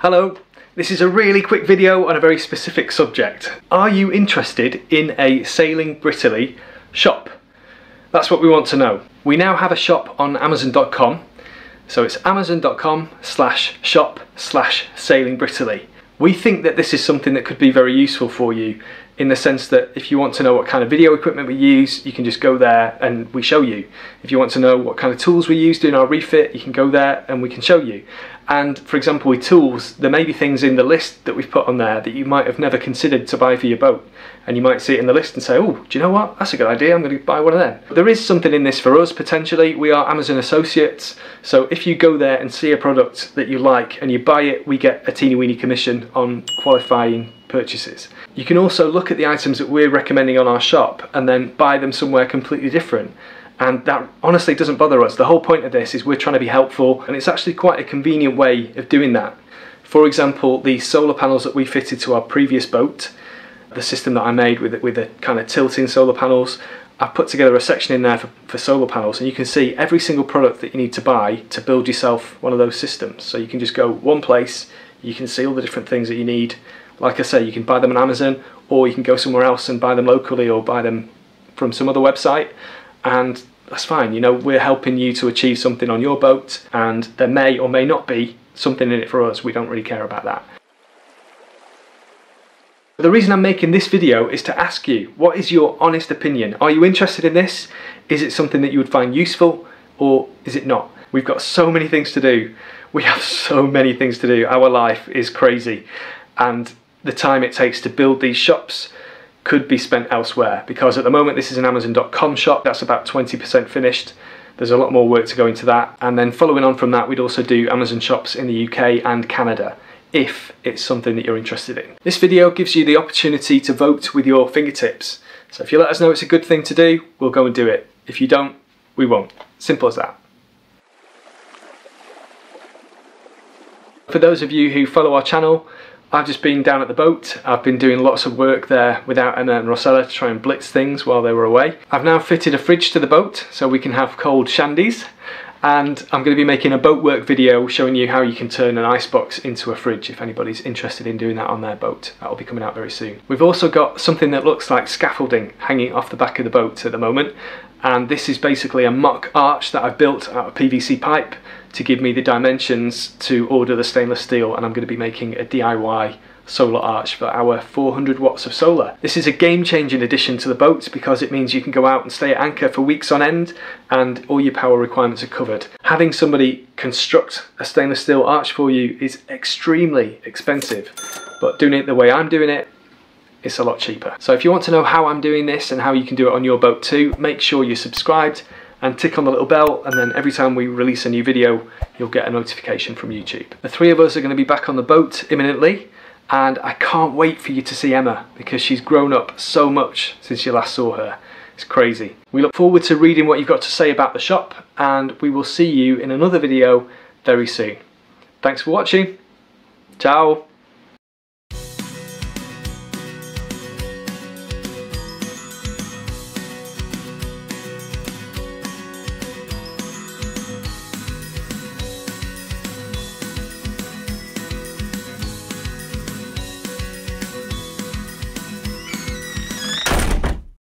Hello, this is a really quick video on a very specific subject. Are you interested in a sailing Britaly shop? That's what we want to know. We now have a shop on Amazon.com, so it's amazon.com/shop/sailing Britaly. We think that this is something that could be very useful for you, in the sense that if you want to know what kind of video equipment we use, you can just go there and we show you. If you want to know what kind of tools we use doing our refit, you can go there and we can show you. And for example, with tools, there may be things in the list that we've put on there that you might have never considered to buy for your boat. And you might see it in the list and say, oh, do you know what? That's a good idea, I'm going to buy one of them. There is something in this for us, potentially. We are Amazon associates, so if you go there and see a product that you like and you buy it, we get a teeny weeny commission on qualifying purchases. You can also look at the items that we're recommending on our shop and then buy them somewhere completely different. And that honestly doesn't bother us. The whole point of this is we're trying to be helpful, and it's actually quite a convenient way of doing that. For example, the solar panels that we fitted to our previous boat, the system that I made with the kind of tilting solar panels, I've put together a section in there for solar panels, and you can see every single product that you need to buy to build yourself one of those systems. So you can just go one place, you can see all the different things that you need. Like I say, you can buy them on Amazon, or you can go somewhere else and buy them locally or buy them from some other website, and that's fine. You know, we're helping you to achieve something on your boat, and there may or may not be something in it for us. We don't really care about that. The reason I'm making this video is to ask you, what is your honest opinion? Are you interested in this? Is it something that you would find useful, or is it not? We've got so many things to do. We have so many things to do. Our life is crazy, and the time it takes to build these shops could be spent elsewhere, because at the moment this is an Amazon.com shop. That's about 20% finished. There's a lot more work to go into that, and then following on from that, we'd also do Amazon shops in the UK and Canada, if it's something that you're interested in. This video gives you the opportunity to vote with your fingertips. So if you let us know it's a good thing to do, we'll go and do it. If you don't, we won't. Simple as that. For those of you who follow our channel, I've just been down at the boat. I've been doing lots of work there without Emma and Rossella to try and blitz things while they were away. I've now fitted a fridge to the boat so we can have cold shandies, and I'm going to be making a boat work video showing you how you can turn an icebox into a fridge if anybody's interested in doing that on their boat. That'll be coming out very soon. We've also got something that looks like scaffolding hanging off the back of the boat at the moment, and this is basically a mock arch that I've built out of PVC pipe to give me the dimensions to order the stainless steel, and I'm going to be making a DIY solar arch for our 400 watts of solar. This is a game-changing addition to the boat because it means you can go out and stay at anchor for weeks on end and all your power requirements are covered. Having somebody construct a stainless steel arch for you is extremely expensive, but doing it the way I'm doing it, it's a lot cheaper. So if you want to know how I'm doing this and how you can do it on your boat too, make sure you're subscribed and tick on the little bell, and then every time we release a new video, you'll get a notification from YouTube. The three of us are going to be back on the boat imminently, and I can't wait for you to see Emma because she's grown up so much since you last saw her. It's crazy. We look forward to reading what you've got to say about the shop, and we will see you in another video very soon. Thanks for watching. Ciao.